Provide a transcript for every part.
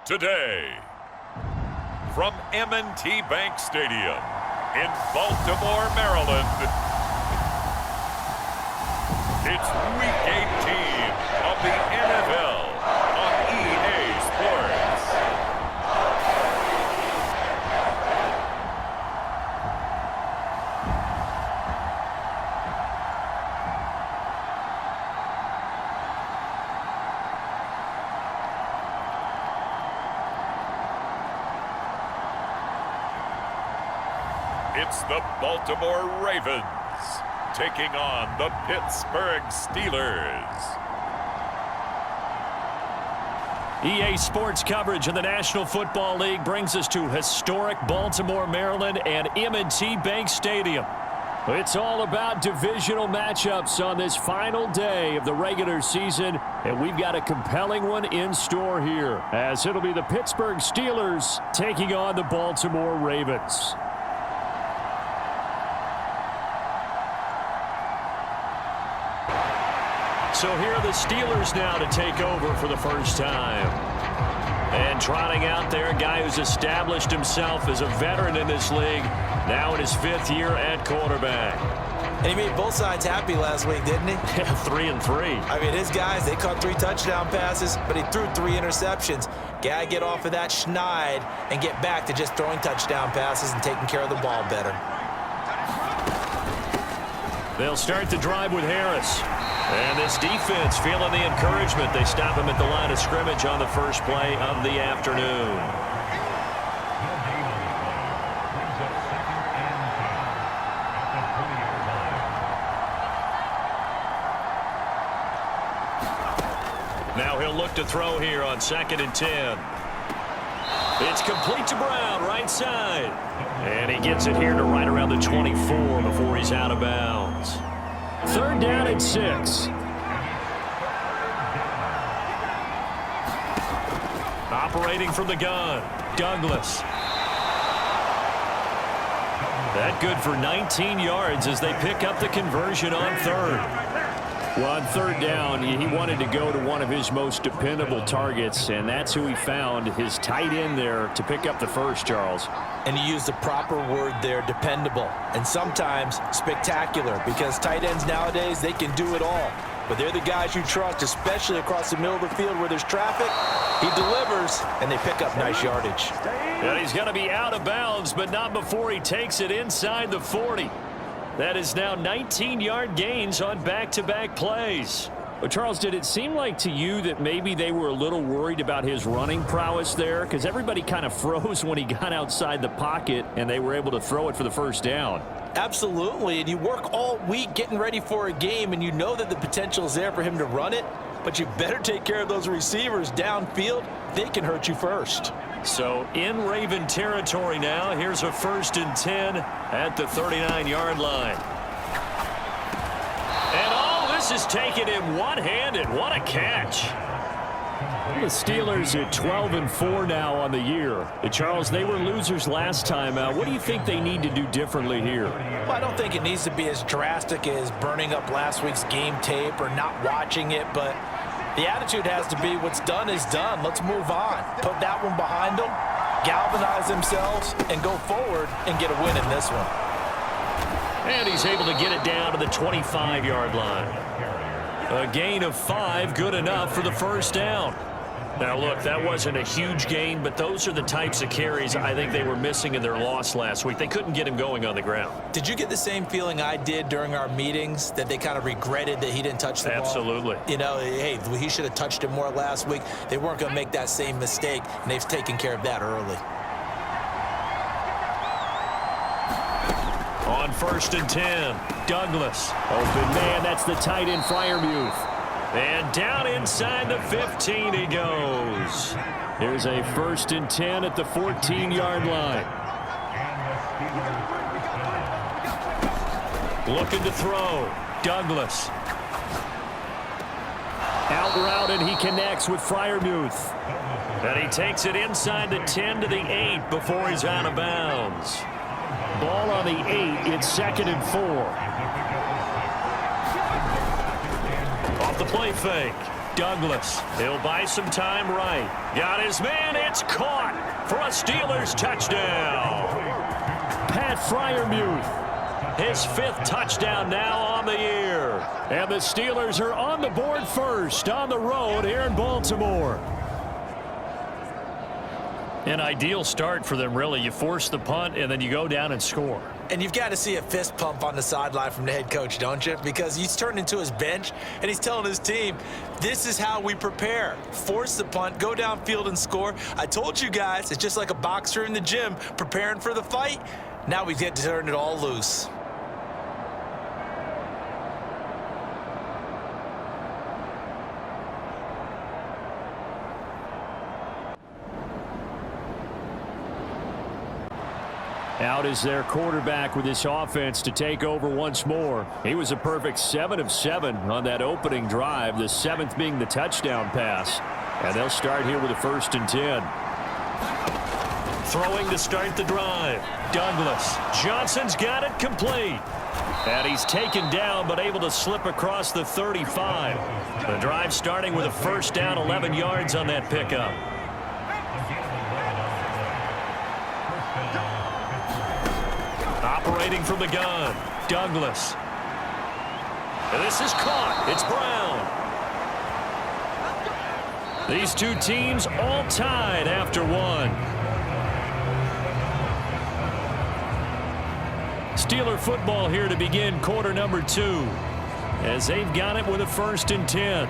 Today, from M&T Bank Stadium in Baltimore, Maryland, it's Week 18 of the NFL on EA Sports. It's the Baltimore Ravens taking on the Pittsburgh Steelers. EA Sports coverage of the National Football League brings us to historic Baltimore, Maryland and M&T Bank Stadium. It's all about divisional matchups on this final day of the regular season, and we've got a compelling one in store here, as it'll be the Pittsburgh Steelers taking on the Baltimore Ravens. So here are the Steelers now to take over for the first time. And trotting out there, a guy who's established himself as a veteran in this league, now in his 5th year at quarterback. And he made both sides happy last week, didn't he? 3-3. I mean, his guys, they caught 3 touchdown passes, but he threw 3 interceptions. Gotta get off of that schneid and get back to just throwing touchdown passes and taking care of the ball better. They'll start the drive with Harris. And this defense feeling the encouragement. They stop him at the line of scrimmage on the first play of the afternoon. Now he'll look to throw here on 2nd and 10. It's complete to Brown, right side. And he gets it here to right around the 24 before he's out of bounds. 3rd down and 6. Operating from the gun, Douglas. That good for 19 yards as they pick up the conversion on 3rd. Well, on 3rd down, he wanted to go to one of his most dependable targets, and that's who he found, his tight end there, to pick up the first, Charles. And you used the proper word there, dependable, and sometimes spectacular, because tight ends nowadays, they can do it all. But they're the guys you trust, especially across the middle of the field where there's traffic. He delivers, and they pick up nice yardage. And he's going to be out of bounds, but not before he takes it inside the 40. That is now 19-yard gains on back-to-back plays. But Charles, did it seem like to you that maybe they were a little worried about his running prowess there? Because everybody kind of froze when he got outside the pocket, and they were able to throw it for the first down. Absolutely, and you work all week getting ready for a game, and you know that the potential is there for him to run it, but you better take care of those receivers downfield. They can hurt you first. So in Raven territory now, here's a 1st and 10 at the 39-yard line. And all this is taken in one-handed. What a catch. The Steelers at 12-4 now on the year. Charles, they were losers last time out. What do you think they need to do differently here? Well, I don't think it needs to be as drastic as burning up last week's game tape or not watching it, but the attitude has to be what's done is done. Let's move on. Put that one behind them, galvanize themselves, and go forward and get a win in this one. And he's able to get it down to the 25-yard line. A gain of 5, good enough for the first down. Now, look, that wasn't a huge gain, but those are the types of carries I think they were missing in their loss last week. They couldn't get him going on the ground. Did you get the same feeling I did during our meetings, that they kind of regretted that he didn't touch the ball? Absolutely. You know, hey, he should have touched it more last week. They weren't going to make that same mistake, and they've taken care of that early. On 1st and 10, Douglas. Open man, that's the tight end, Freiermuth. And down inside the 15 he goes. Here's a 1st and 10 at the 14-yard line. Looking to throw, Douglas. Out route, and he connects with Freiermuth. And he takes it inside the 10 to the 8 before he's out of bounds. Ball on the 8, it's 2nd and 4. Off the play fake. Douglas. He'll buy some time right. Got his man. It's caught for a Steelers touchdown. Pat Freiermuth, his 5th touchdown now on the year. And the Steelers are on the board first on the road here in Baltimore. An ideal start for them, really. You force the punt, and then you go down and score. And you've got to see a fist pump on the sideline from the head coach, don't you? Because he's turned into his bench, and he's telling his team, this is how we prepare. Force the punt, go downfield and score. I told you guys, it's just like a boxer in the gym preparing for the fight. Now we get to turn it all loose. Out is their quarterback with this offense to take over once more. He was a perfect 7 of 7 on that opening drive, the 7th being the touchdown pass. And they'll start here with a 1st and 10. Throwing to start the drive. Douglas. Johnson's got it complete. And he's taken down but able to slip across the 35. The drive starting with a 1st down, 11 yards on that pickup. Operating from the gun, Douglas. And this is caught. It's Brown. These two teams all tied after 1. Steeler football here to begin quarter number 2, as they've got it with a 1st and 10.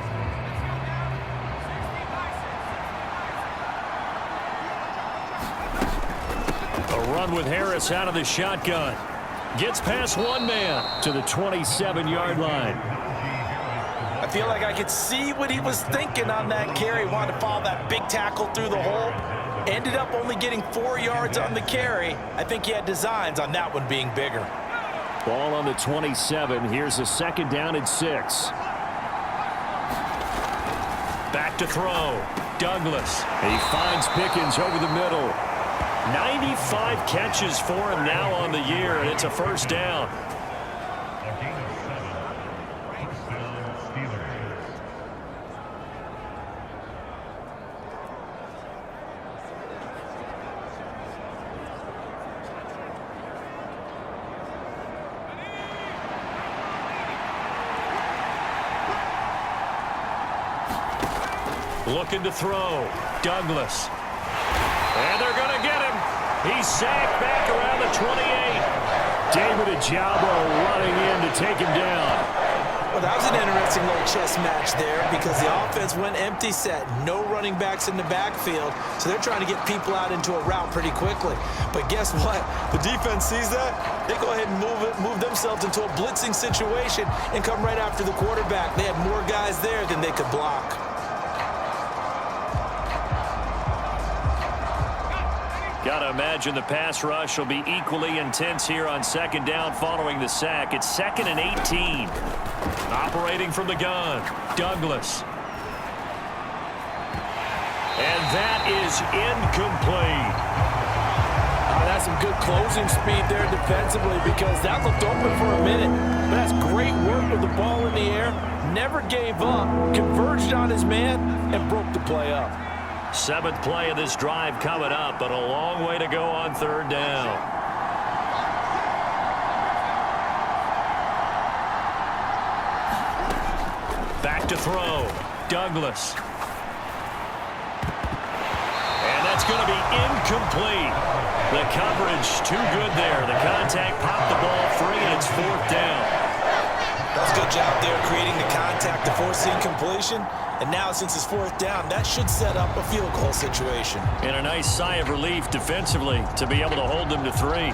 Run with Harris out of the shotgun. Gets past one man to the 27-yard line. I feel like I could see what he was thinking on that carry. Wanted to follow that big tackle through the hole. Ended up only getting 4 yards on the carry. I think he had designs on that one being bigger. Ball on the 27. Here's a 2nd down and 6. Back to throw. Douglas. He finds Pickens over the middle. 95 catches for him now on the year, and it's a 1st down. Looking to throw. Douglas. And they're going to get him. He's sacked back around the 28. David Ojabo running in to take him down. Well, that was an interesting little chess match there because the offense went empty set. No running backs in the backfield, so they're trying to get people out into a route pretty quickly. But guess what? The defense sees that. They go ahead and move themselves into a blitzing situation and come right after the quarterback. They had more guys there than they could block. Got to imagine the pass rush will be equally intense here on 2nd down following the sack. It's 2nd and 18. Operating from the gun, Douglas. And that is incomplete. That's some good closing speed there defensively because that looked open for a minute. But that's great work with the ball in the air. Never gave up, converged on his man, and broke the play up. 7th play of this drive coming up, but a long way to go on 3rd down. Back to throw. Douglas. And that's going to be incomplete. The coverage too good there. The contact popped the ball free, and it's 4th down. That's a good job there creating the contact to force the incompletion. And now since it's 4th down, that should set up a field goal situation. And a nice sigh of relief defensively to be able to hold them to 3.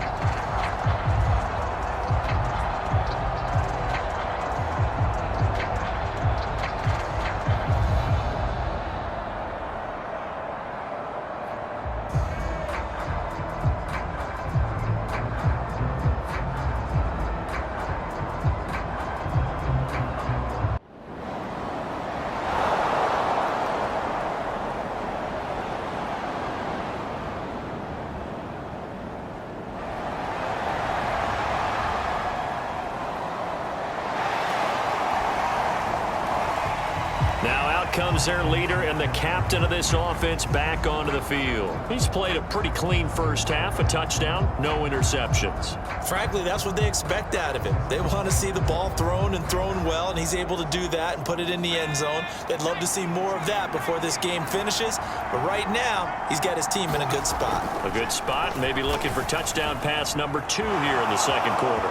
Out comes their leader and the captain of this offense back onto the field. He's played a pretty clean first half, a touchdown, no interceptions. Frankly, that's what they expect out of him. They want to see the ball thrown and thrown well, and he's able to do that and put it in the end zone. They'd love to see more of that before this game finishes, but right now, he's got his team in a good spot. A good spot, maybe looking for touchdown pass number 2 here in the second quarter.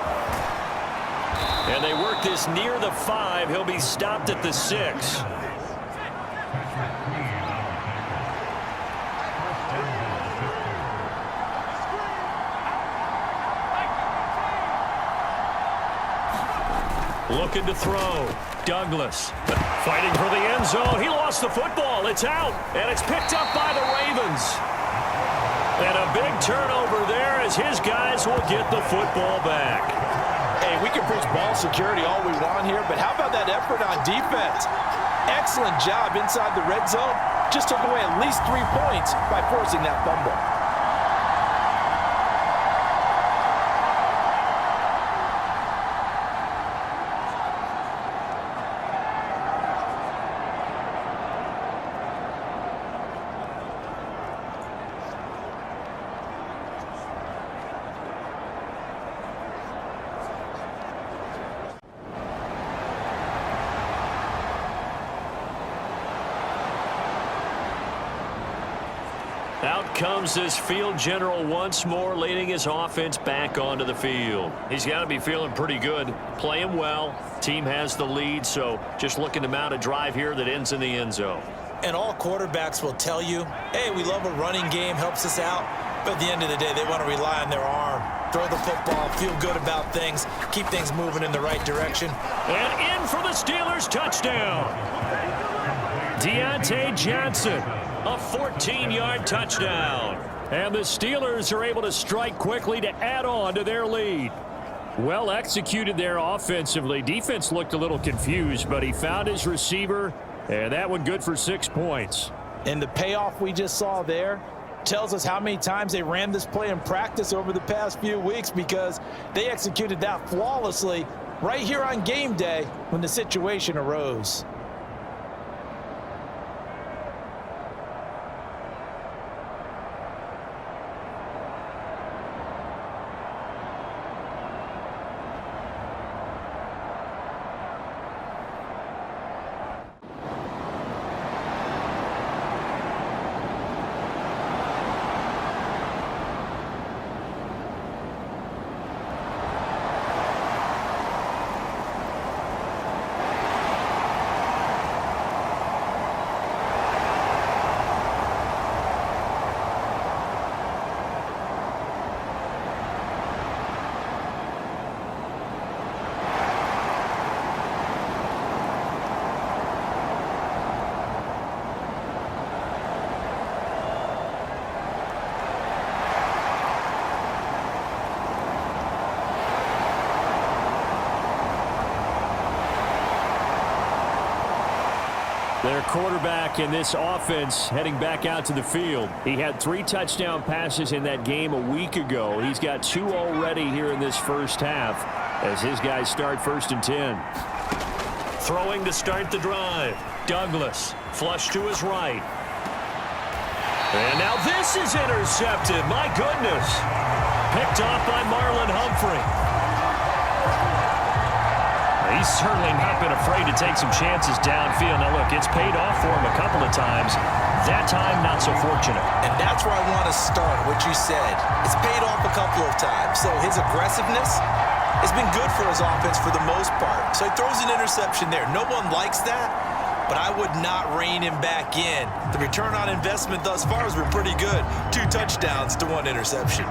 And they work this near the 5. He'll be stopped at the 6. Looking to throw. Douglas fighting for the end zone. He lost the football. It's out, and it's picked up by the Ravens. And a big turnover there as his guys will get the football back. Hey, we can preach ball security all we want here, but how about that effort on defense? Excellent job inside the red zone. Just took away at least 3 points by forcing that fumble. Out comes this field general once more, leading his offense back onto the field. He's got to be feeling pretty good, playing well. Team has the lead, so just looking to mount a drive here that ends in the end zone. And all quarterbacks will tell you, hey, we love a running game, helps us out. But at the end of the day, they want to rely on their arm. Throw the football, feel good about things, keep things moving in the right direction. And in for the Steelers touchdown. Deontay Johnson. A 14-yard touchdown. And the Steelers are able to strike quickly to add on to their lead. Well executed there offensively. Defense looked a little confused, but he found his receiver, and that one good for 6 points. And the payoff we just saw there tells us how many times they ran this play in practice over the past few weeks, because they executed that flawlessly right here on game day when the situation arose. Their quarterback in this offense heading back out to the field. He had 3 touchdown passes in that game a week ago. He's got 2 already here in this first half as his guys start 1st and 10. Throwing to start the drive. Douglas, flush to his right. And now this is intercepted. My goodness. Picked off by Marlon Humphrey. He's certainly not been afraid to take some chances downfield. Now, look, it's paid off for him a couple of times. That time, not so fortunate. And that's where I want to start, what you said. It's paid off a couple of times. So his aggressiveness has been good for his offense for the most part. So he throws an interception there. No one likes that, but I would not rein him back in. The return on investment thus far has been pretty good. 2 touchdowns to 1 interception.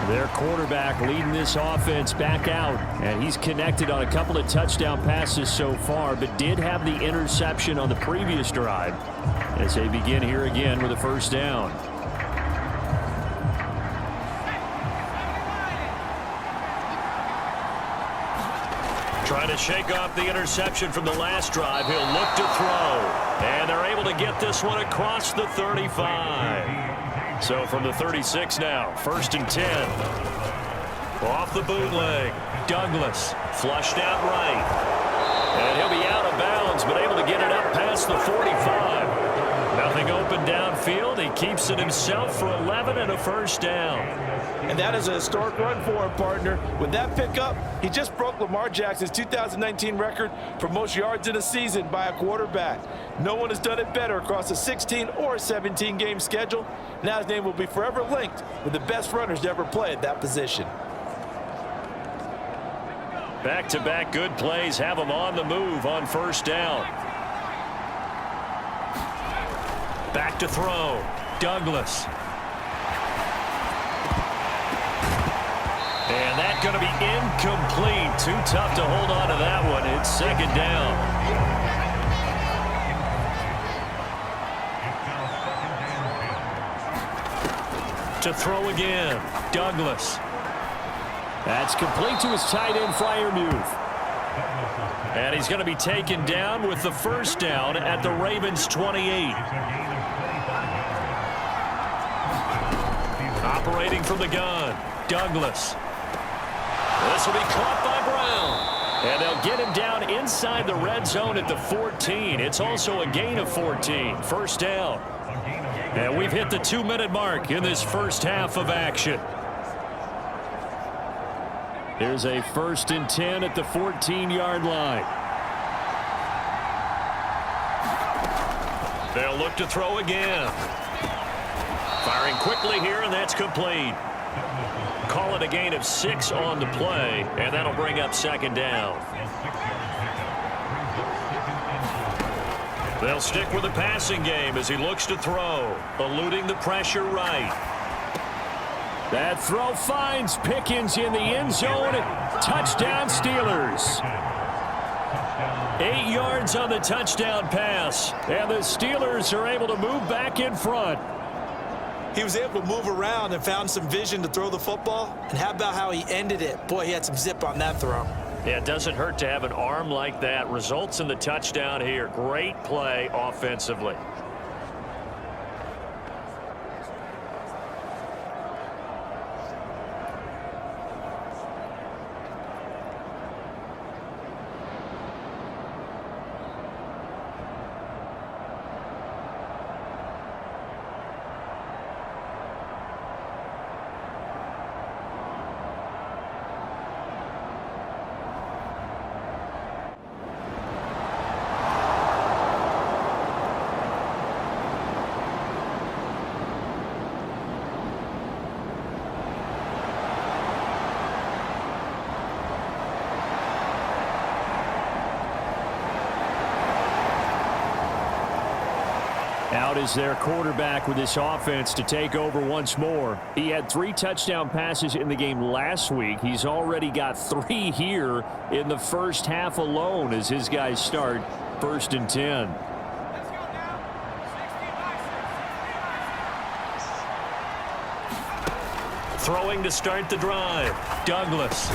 Their quarterback leading this offense back out, and he's connected on a couple of touchdown passes so far, but did have the interception on the previous drive as they begin here again with a first down. Trying to shake off the interception from the last drive. He'll look to throw, and they're able to get this one across the 35. So from the 36 now, 1st and 10. Off the bootleg, Douglas flushed out right. And he'll be out of bounds, but able to get it up past the 45. Nothing open downfield. He keeps it himself for 11 and a first down. And that is a historic run for him, partner. With that pickup, he just broke Lamar Jackson's 2019 record for most yards in a season by a quarterback. No one has done it better across a 16 or 17 game schedule. Now his name will be forever linked with the best runners to ever play at that position. Back-to-back good plays have him on the move on first down. Back to throw, Douglas. And that's going to be incomplete. Too tough to hold on to that one. It's second down. To throw again, Douglas. That's complete to his tight end, Freiermuth. And he's going to be taken down with the first down at the Ravens' 28. Operating from the gun, Douglas. This will be caught by Brown. And they'll get him down inside the red zone at the 14. It's also a gain of 14. First down. And we've hit the 2-minute mark in this first half of action. Here's a 1st and 10 at the 14-yard line. They'll look to throw again. Firing quickly here, and that's complete. Call it a gain of 6 on the play, and that'll bring up second down. They'll stick with the passing game as he looks to throw, eluding the pressure right. That throw finds Pickens in the end zone. Touchdown, Steelers. 8 yards on the touchdown pass, and the Steelers are able to move back in front. He was able to move around and found some vision to throw the football. And how about how he ended it? Boy, he had some zip on that throw. Yeah, it doesn't hurt to have an arm like that. Results in the touchdown here. Great play offensively. Out is their quarterback with this offense to take over once more. He had 3 touchdown passes in the game last week. He's already got 3 here in the first half alone as his guys start 1st and 10. Throwing to start the drive, Douglas.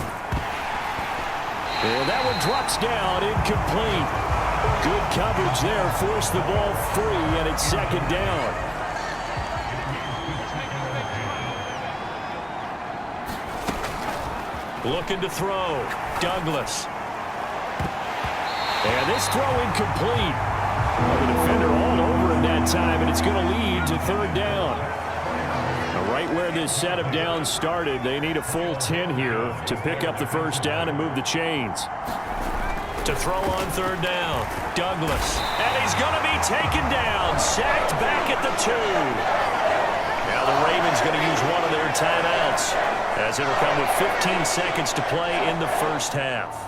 And that one drops down, incomplete. Good coverage there, forced the ball free, and it's second down. Looking to throw, Douglas. And this throw incomplete. Well, the defender all over him that time, and it's going to lead to third down. Now, right where this set of downs started, they need a full 10 here to pick up the first down and move the chains. To throw on third down, Douglas. And he's going to be taken down, sacked back at the 2. Now the Ravens going to use one of their timeouts as it'll come with 15 seconds to play in the first half.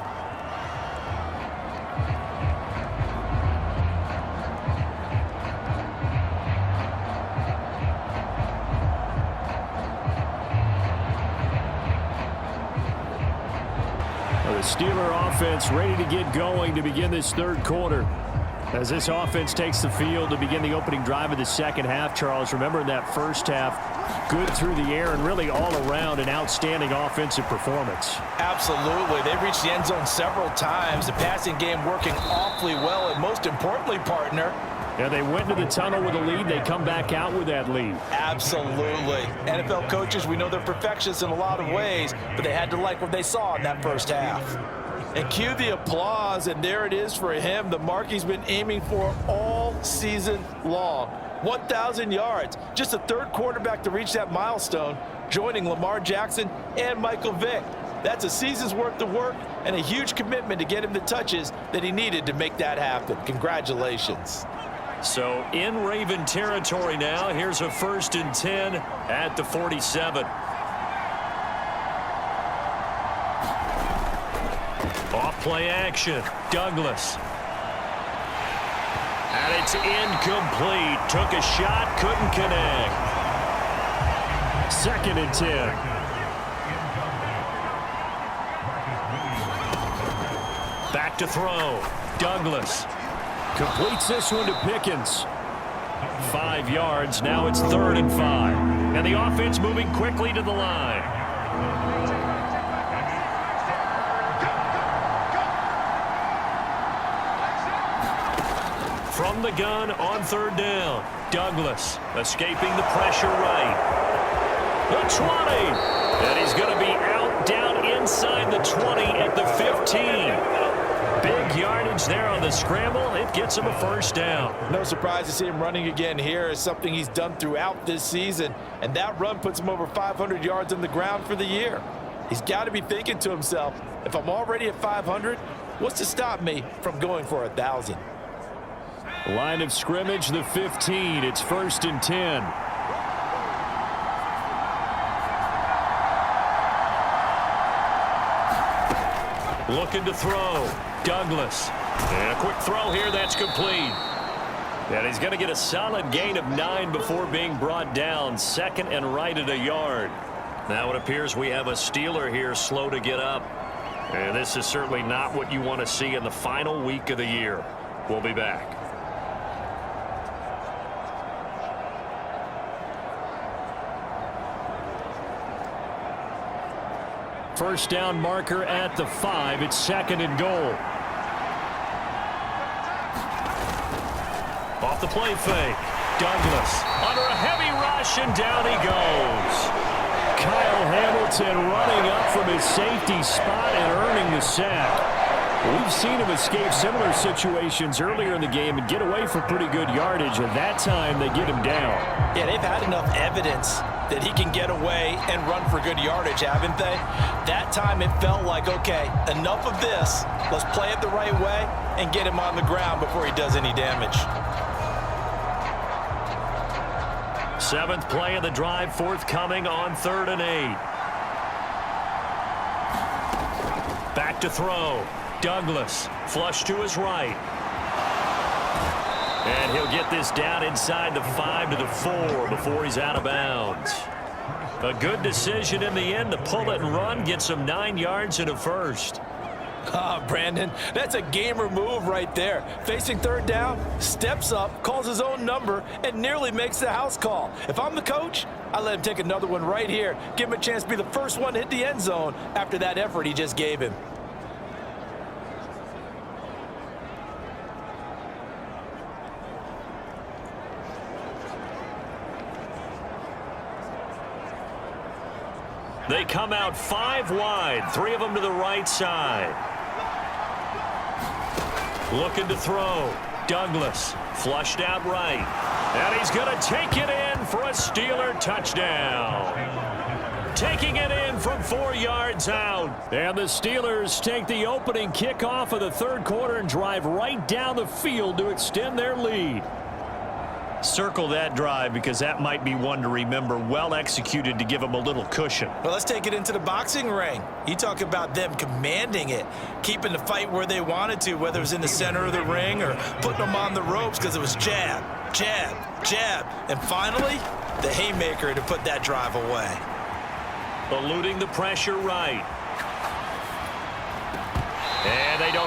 The Steeler offense ready to get going to begin this third quarter. As this offense takes the field to begin the opening drive of the second half, Charles, remember in that first half, good through the air and really all around an outstanding offensive performance. Absolutely. They reached the end zone several times. The passing game working awfully well, and most importantly, partner, yeah, they went into the tunnel with a lead. They come back out with that lead. Absolutely. NFL coaches, we know they're perfectionists in a lot of ways, but they had to like what they saw in that first half. And cue the applause, and there it is for him, the mark he's been aiming for all season long. 1,000 yards. Just the third quarterback to reach that milestone, joining Lamar Jackson and Michael Vick. That's a season's worth of work and a huge commitment to get him the touches that he needed to make that happen. Congratulations. So in Raven territory now, here's a 1st and 10 at the 47. Off play action, Douglas. And it's incomplete. Took a shot, couldn't connect. 2nd and 10. Back to throw, Douglas. Completes this one to Pickens. 5 yards, now it's 3rd and 5. And the offense moving quickly to the line. From the gun on 3rd down. Douglas escaping the pressure right. The 20. And he's going to be out down inside the 20 at the 15. Big yardage there on the scramble. It gets him a 1st down. No surprise to see him running again here. Is something he's done throughout this season. And that run puts him over 500 yards on the ground for the year. He's got to be thinking to himself, if I'm already at 500, what's to stop me from going for 1,000? Line of scrimmage, the 15. It's 1st and 10. Looking to throw. Douglas. And a quick throw here. That's complete. And he's going to get a solid gain of 9 before being brought down. 2nd and right at a yard. Now it appears we have a Steeler here slow to get up. And this is certainly not what you want to see in the final week of the year. We'll be back. First down marker at the 5. It's 2nd and goal. Off the play fake. Douglas under a heavy rush, and down he goes. Kyle Hamilton running up from his safety spot and earning the sack. We've seen him escape similar situations earlier in the game and get away for pretty good yardage, and that time they get him down. Yeah, they've had enough evidence that he can get away and run for good yardage, haven't they? That time it felt like, okay, enough of this. Let's play it the right way and get him on the ground before he does any damage. 7th play of the drive forthcoming on 3rd and 8. Back to throw. Douglas flush to his right. And he'll get this down inside the 5 to the 4 before he's out of bounds. A good decision in the end to pull it and run, gets him 9 yards and a 1st. Ah, Brandon, that's a gamer move right there. Facing 3rd down, steps up, calls his own number, and nearly makes the house call. If I'm the coach, I let him take another one right here. Give him a chance to be the first one to hit the end zone after that effort he just gave him. They come out 5 wide, 3 of them to the right side. Looking to throw. Douglas flushed out right. And he's going to take it in for a Steeler touchdown. Taking it in from 4 yards out. And the Steelers take the opening kickoff of the 3rd quarter and drive right down the field to extend their lead. Circle that drive because that might be one to remember. Well executed to give them a little cushion. Well, let's take it into the boxing ring. You talk about them commanding it, keeping the fight where they wanted to, whether it was in the center of the ring or putting them on the ropes because it was jab, jab, jab. And finally, the haymaker to put that drive away. Eluding the pressure right.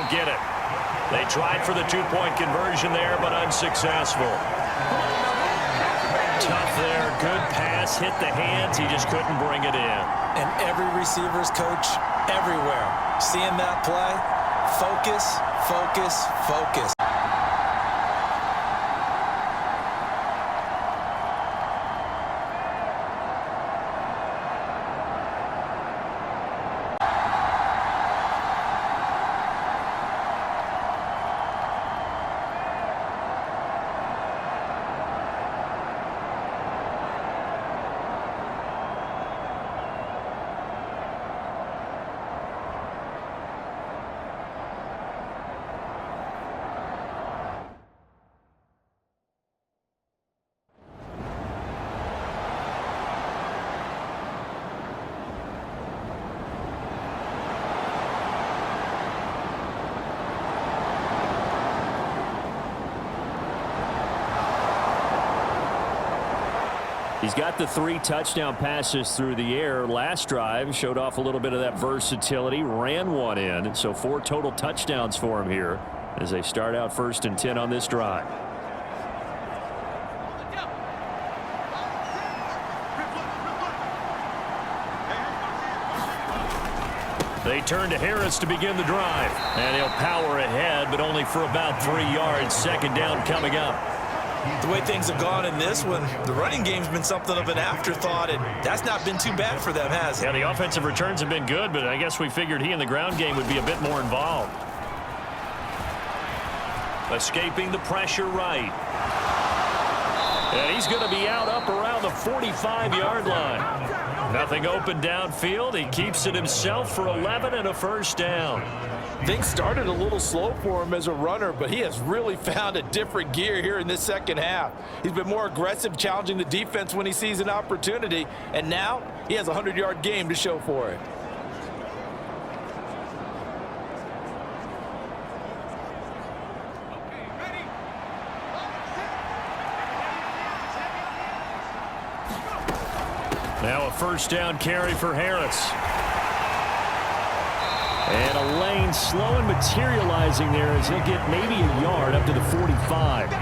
don't get it. They tried for the two-point conversion there, but unsuccessful. Tough there. Good pass. Hit the hands. He just couldn't bring it in. And every receiver's coach everywhere. Seeing that play, focus, focus, focus. He's got the 3 touchdown passes through the air. Last drive showed off a little bit of that versatility, ran one in. So 4 total touchdowns for him here as they start out 1st and 10 on this drive. They turn to Harris to begin the drive. And he'll power ahead, but only for about 3 yards. 2nd down coming up. The way things have gone in this one, the running game's been something of an afterthought, and that's not been too bad for them, has it? Yeah, the offensive returns have been good, but I guess we figured he in the ground game would be a bit more involved. Escaping the pressure right. And he's going to be out up around the 45-yard line. Nothing open downfield. He keeps it himself for 11 and a 1st down. Things started a little slow for him as a runner, but he has really found a different gear here in this 2nd half. He's been more aggressive, challenging the defense when he sees an opportunity, and now he has a 100-yard game to show for it. Now a 1st down carry for Harris. And a lane slow and materializing there as he'll get maybe a yard up to the 45.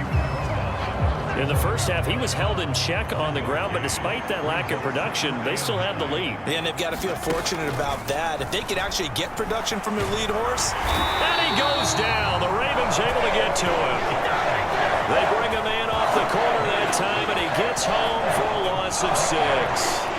In the 1st half, he was held in check on the ground, but despite that lack of production, they still have the lead. And they've got to feel fortunate about that. If they could actually get production from their lead horse. And he goes down. The Ravens able to get to him. They bring a man off the corner that time, and he gets home for a loss of 6.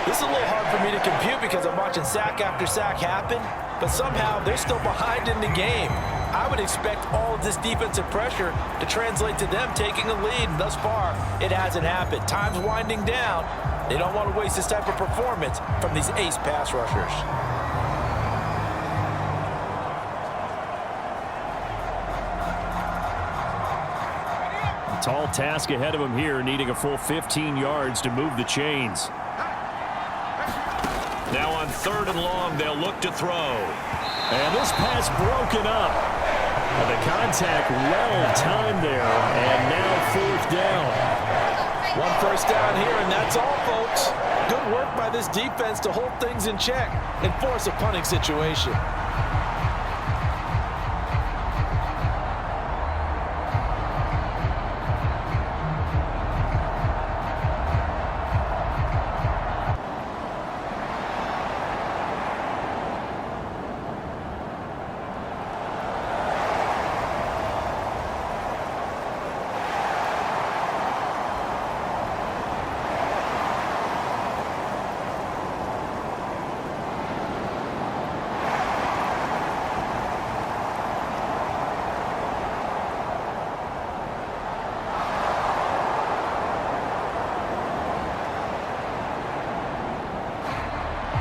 This is a little hard for me to compute because I'm watching sack after sack happen, but somehow they're still behind in the game. I would expect all of this defensive pressure to translate to them taking a lead, and thus far, it hasn't happened. Time's winding down. They don't want to waste this type of performance from these ace pass rushers. Tall task ahead of him here, needing a full 15 yards to move the chains. Now on 3rd and long, they'll look to throw. And this pass broken up. And the contact well timed there, and now 4th down. 1 first down here, and that's all, folks. Good work by this defense to hold things in check and force a punting situation.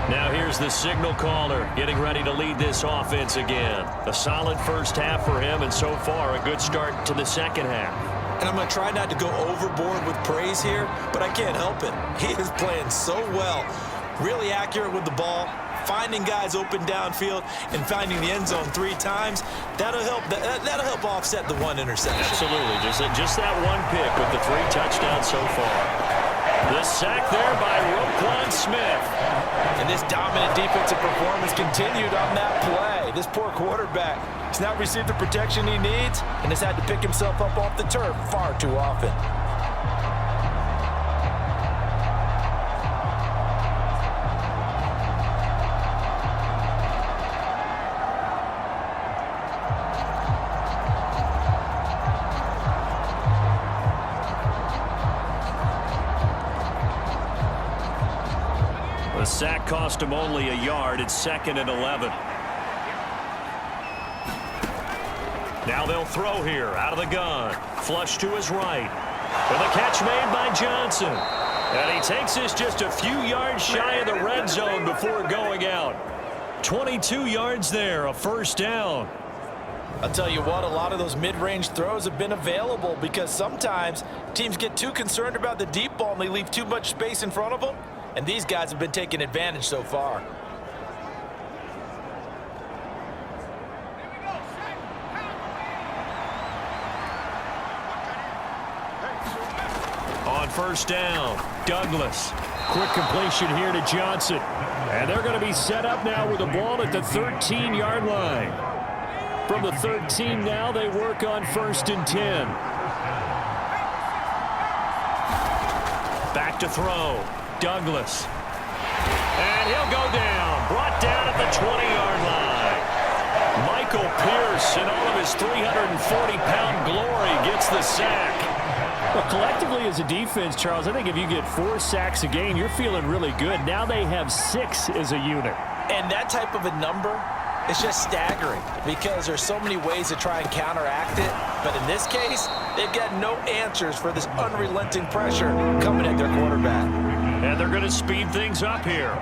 Now here's the signal caller getting ready to lead this offense again. A solid 1st half for him, and so far a good start to the 2nd half. And I'm going to try not to go overboard with praise here, but I can't help it. He is playing so well. Really accurate with the ball, finding guys open downfield, and finding the end zone 3 times. That'll help offset the 1 interception. Absolutely. Just that 1 pick with the 3 touchdowns so far. The sack there by Roquan Smith. And this dominant defensive performance continued on that play. This poor quarterback, he's not received the protection he needs and has had to pick himself up off the turf far too often. The sack cost him only a yard. It's 2nd and 11. Now they'll throw here out of the gun. Flush to his right. With a catch made by Johnson. And he takes this just a few yards shy of the red zone before going out. 22 yards there, a first down. I'll tell you what, a lot of those mid-range throws have been available because sometimes teams get too concerned about the deep ball and they leave too much space in front of them. And these guys have been taking advantage so far. On first down, Douglas. Quick completion here to Johnson. And they're going to be set up now with the ball at the 13-yard line. From the 13 now, they work on 1st and 10. Back to throw. Douglas. And he'll go down. Brought down at the 20-yard line. Michael Pierce, in all of his 340-pound glory, gets the sack. Well, collectively as a defense, Charles, I think if you get 4 sacks a game, you're feeling really good. Now they have 6 as a unit. And that type of a number is just staggering because there's so many ways to try and counteract it. But in this case, they've got no answers for this unrelenting pressure coming at their quarterback. And they're going to speed things up here.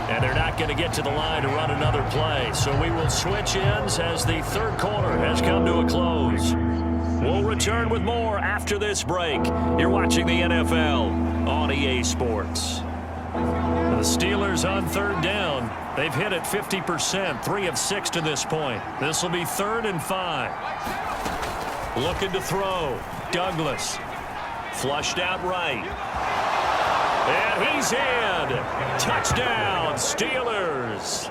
And they're not going to get to the line to run another play. So we will switch ends as the third quarter has come to a close. We'll return with more after this break. You're watching the NFL on EA Sports. The Steelers on 3rd down. They've hit it 50%, 3 of 6 to this point. This will be 3rd and 5. Looking to throw. Douglas. Flushed out right. And he's in. Touchdown, Steelers.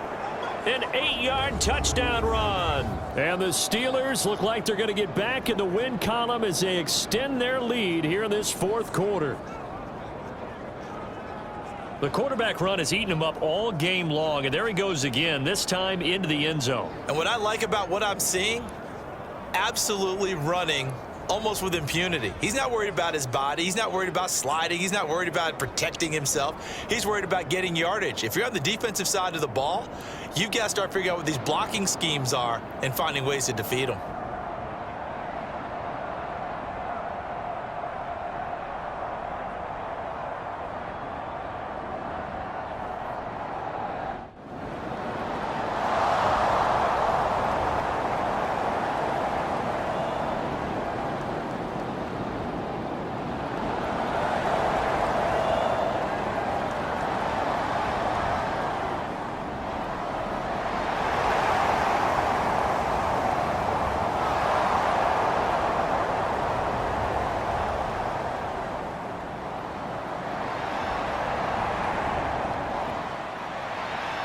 An 8-yard touchdown run. And the Steelers look like they're going to get back in the win column as they extend their lead here in this 4th quarter. The quarterback run has eaten him up all game long, and there he goes again, this time into the end zone. And what I like about what I'm seeing, absolutely running almost with impunity. He's not worried about his body. He's not worried about sliding. He's not worried about protecting himself. He's worried about getting yardage. If you're on the defensive side of the ball, you've got to start figuring out what these blocking schemes are and finding ways to defeat them.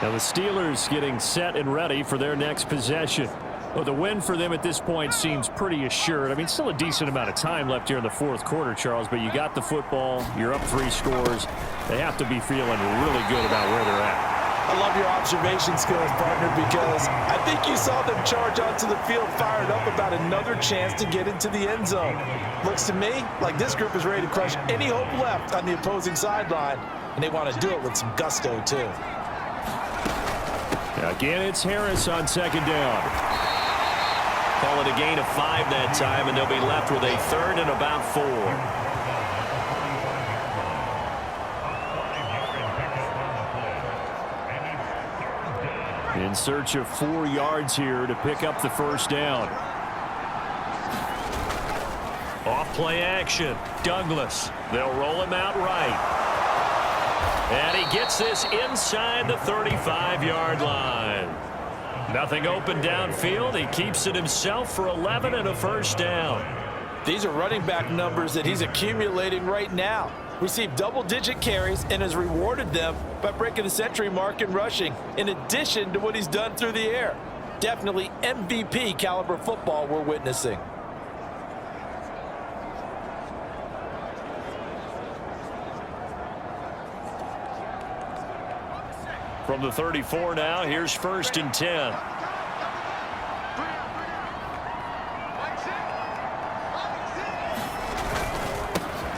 Now the Steelers getting set and ready for their next possession. Well, the win for them at this point seems pretty assured. I mean, still a decent amount of time left here in the 4th quarter, Charles, but you got the football, you're up 3 scores. They have to be feeling really good about where they're at. I love your observation skills, partner, because I think you saw them charge onto the field fired up about another chance to get into the end zone. Looks to me like this group is ready to crush any hope left on the opposing sideline, and they want to do it with some gusto, too. Again, it's Harris on 2nd down. Call it a gain of 5 that time, and they'll be left with a 3rd and about 4. In search of 4 yards here to pick up the first down. Off play action. Douglas. They'll roll him out right. And he gets this inside the 35-yard line. Nothing open downfield. He keeps it himself for 11 and a first down. These are running back numbers that he's accumulating right now. Received double-digit carries and has rewarded them by breaking the century mark in rushing, in addition to what he's done through the air. Definitely MVP caliber football we're witnessing. From the 34 now, here's 1st and 10.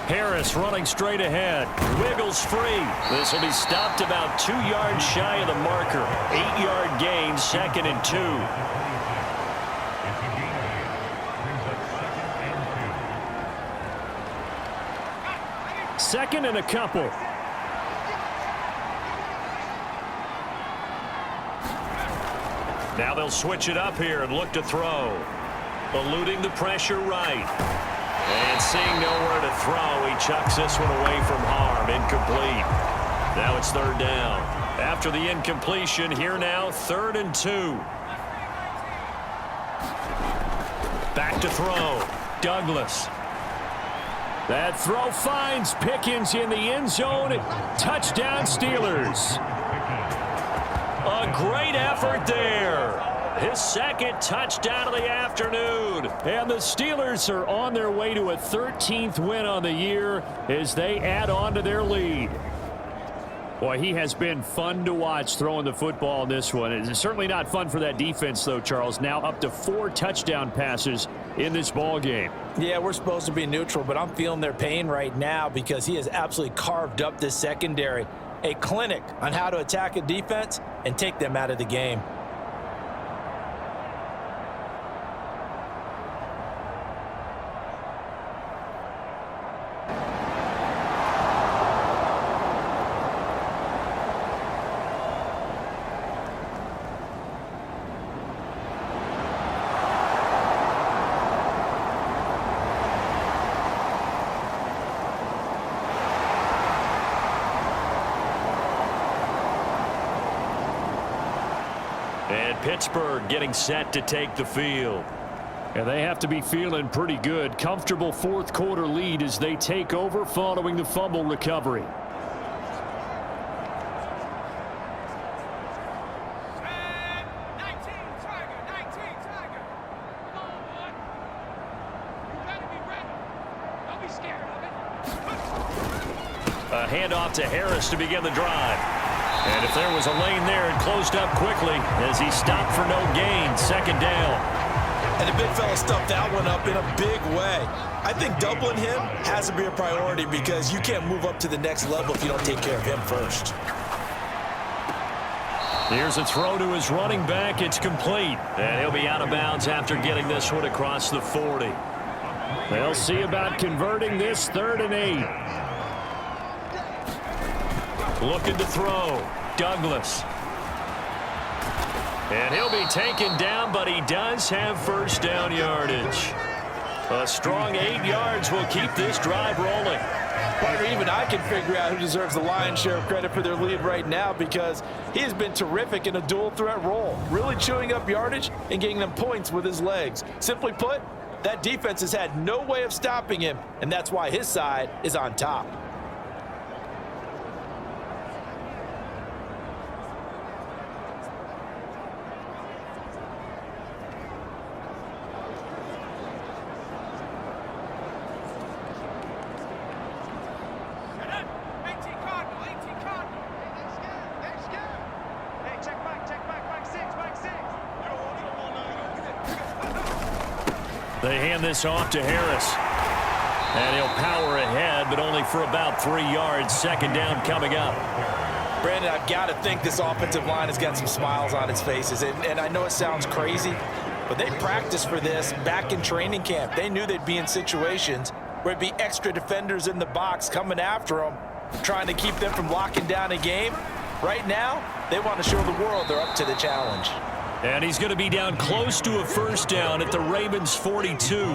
Harris running straight ahead. Wiggles free. This will be stopped about 2 yards shy of the marker. 8-yard gain, 2nd and 2. Second and a couple. Now they'll switch it up here and look to throw. Eluding the pressure right. And seeing nowhere to throw, he chucks this one away from harm. Incomplete. Now it's 3rd down. After the incompletion, here now, 3rd and 2. Back to throw. Douglas. That throw finds Pickens in the end zone. Touchdown, Steelers. A great effort there. His 2nd touchdown of the afternoon. And the Steelers are on their way to a 13th win on the year as they add on to their lead. Boy, he has been fun to watch throwing the football in this one. It's certainly not fun for that defense, though, Charles. Now up to 4 touchdown passes in this ball game. Yeah, we're supposed to be neutral, but I'm feeling their pain right now because he has absolutely carved up this secondary. A clinic on how to attack a defense and take them out of the game. And Pittsburgh getting set to take the field. And they have to be feeling pretty good. Comfortable 4th quarter lead as they take over following the fumble recovery. A handoff to Harris to begin the drive. And if there was a lane there, it closed up quickly as he stopped for no gain. 2nd down. And the big fella stuffed that one up in a big way. I think doubling him has to be a priority because you can't move up to the next level if you don't take care of him first. Here's a throw to his running back. It's complete. And he'll be out of bounds after getting this one across the 40. They'll see about converting this 3rd and 8. Looking to throw. Douglas. And he'll be taken down, but he does have 1st down yardage. A strong 8 yards will keep this drive rolling. Partner, even I can figure out who deserves the lion's share of credit for their lead right now because he has been terrific in a dual threat role, really chewing up yardage and getting them points with his legs. Simply put, that defense has had no way of stopping him, and that's why his side is on top. They hand this off to Harris. And he'll power ahead, but only for about 3 yards. 2nd down coming up. Brandon, I've got to think this offensive line has got some smiles on its faces. And I know it sounds crazy, but they practiced for this back in training camp. They knew they'd be in situations where it'd be extra defenders in the box coming after them, trying to keep them from locking down a game. Right now, they want to show the world they're up to the challenge. And he's going to be down close to a 1st down at the Ravens' 42.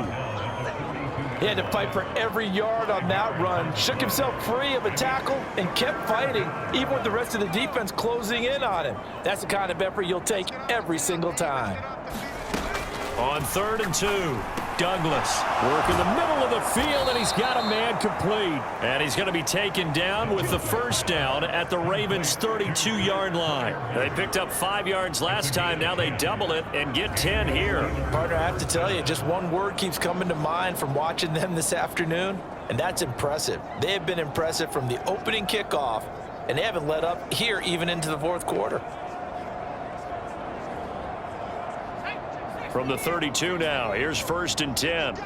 He had to fight for every yard on that run, shook himself free of a tackle, and kept fighting, even with the rest of the defense closing in on him. That's the kind of effort you'll take every single time. On 3rd and 2, Douglas working the middle of the field, and he's got a man complete. And he's going to be taken down with the first down at the Ravens' 32-yard line. They picked up 5 yards last time. Now they double it and get 10 here. Partner, I have to tell you, just one word keeps coming to mind from watching them this afternoon, and that's impressive. They have been impressive from the opening kickoff, and they haven't let up here even into the 4th quarter. From the 32 now, here's 1st and 10.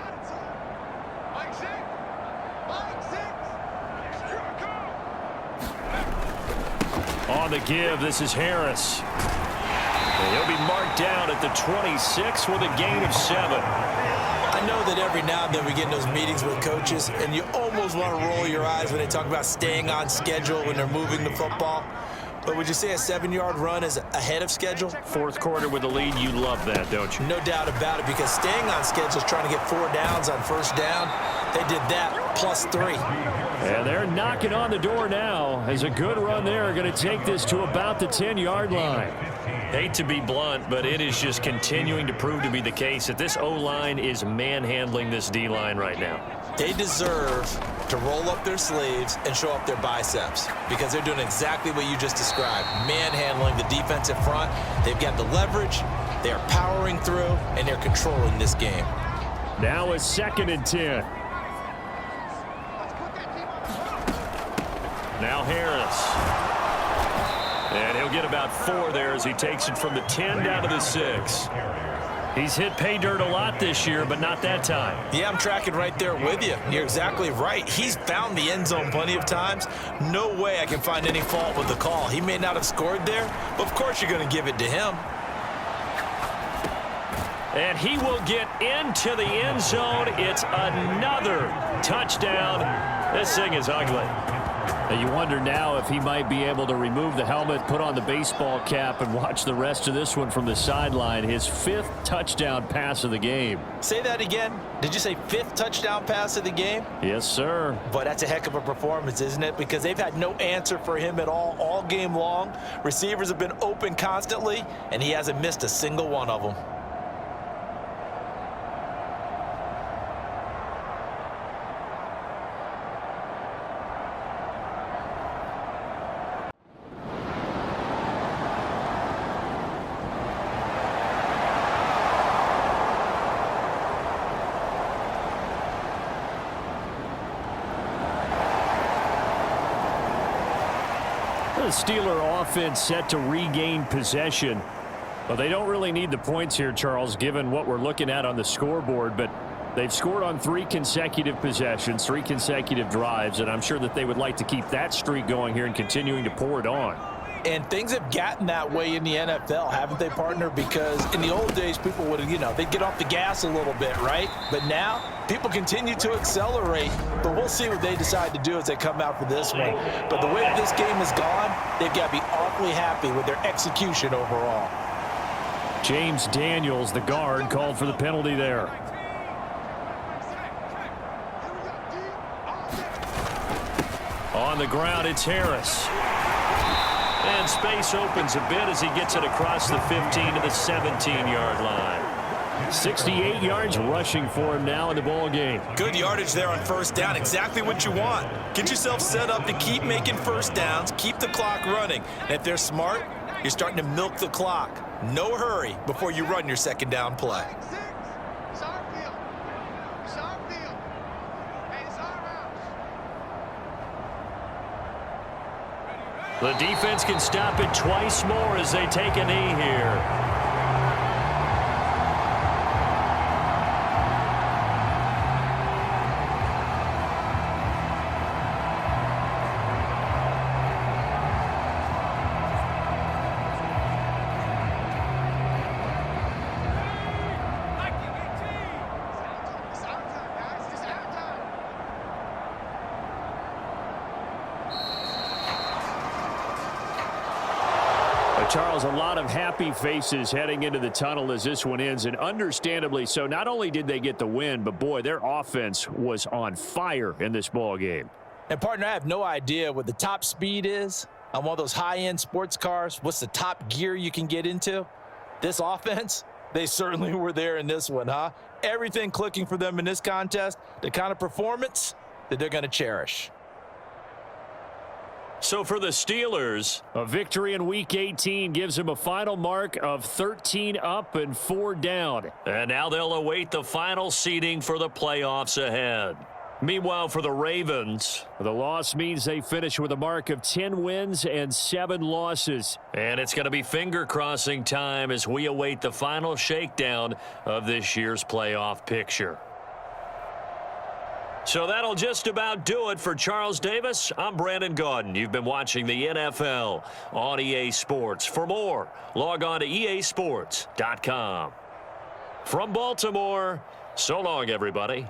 On the give, this is Harris. And he'll be marked down at the 26 with a gain of 7. I know that every now and then we get in those meetings with coaches, and you almost want to roll your eyes when they talk about staying on schedule when they're moving the football. But would you say a 7-yard run is ahead of schedule? 4th quarter with a lead, you love that, don't you? No doubt about it, because staying on schedule is trying to get 4 downs on 1st down. They did that plus 3. And they're knocking on the door now as a good run there. Going to take this to about the 10-yard line. Hate to be blunt, but it is just continuing to prove to be the case that this O-line is manhandling this D-line right now. They deserve to roll up their sleeves and show up their biceps, because they're doing exactly what you just described, manhandling the defensive front. They've got the leverage, they're powering through, and they're controlling this game. Now a 2nd and 10. Now Harris. And he'll get about 4 there as he takes it from the 10 down to the 6. He's hit pay dirt a lot this year, but not that time. Yeah, I'm tracking right there with you. You're exactly right. He's found the end zone plenty of times. No way I can find any fault with the call. He may not have scored there, but of course you're going to give it to him. And he will get into the end zone. It's another touchdown. This thing is ugly. And you wonder now if he might be able to remove the helmet, put on the baseball cap, and watch the rest of this one from the sideline. His 5th touchdown pass of the game. Say that again. Did you say 5th touchdown pass of the game? Yes, sir. But that's a heck of a performance, isn't it? Because they've had no answer for him at all game long. Receivers have been open constantly, and he hasn't missed a single one of them. The Steeler offense set to regain possession. Well, they don't really need the points here, Charles, given what we're looking at on the scoreboard, but they've scored on 3 consecutive possessions, 3 consecutive drives, and I'm sure that they would like to keep that streak going here and continuing to pour it on. And things have gotten that way in the NFL, haven't they, partner? Because in the old days, people would, they'd get off the gas a little bit, right? But now, people continue to accelerate. But we'll see what they decide to do as they come out for this one. But the way that this game has gone, they've got to be awfully happy with their execution overall. James Daniels, the guard, called for the penalty there. On the ground, it's Harris. And space opens a bit as he gets it across the 15 to the 17-yard line. 68 yards rushing for him now in the ball game. Good yardage there on 1st down. Exactly what you want. Get yourself set up to keep making 1st downs, keep the clock running. And if they're smart, you're starting to milk the clock. No hurry before you run your 2nd down play. The defense can stop it twice more as they take a knee here. Charles, a lot of happy faces heading into the tunnel as this one ends, and understandably so. Not only did they get the win, but, boy, their offense was on fire in this ball game. And, partner, I have no idea what the top speed is on one of those high-end sports cars. What's the top gear you can get into? This offense, they certainly were there in this one, huh? Everything clicking for them in this contest, the kind of performance that they're going to cherish. So for the Steelers, a victory in Week 18 gives them a final mark of 13 up and 4 down. and now they'll await the final seeding for the playoffs ahead. Meanwhile, for the Ravens, The loss means they finish with a mark of 10 wins and 7 losses. and it's going to be finger-crossing time as we await the final shakedown of this year's playoff picture. So that'll just about do it for Charles Davis. I'm Brandon Gaudin. You've been watching the NFL on EA Sports. For more, log on to easports.com. From Baltimore, so long, everybody.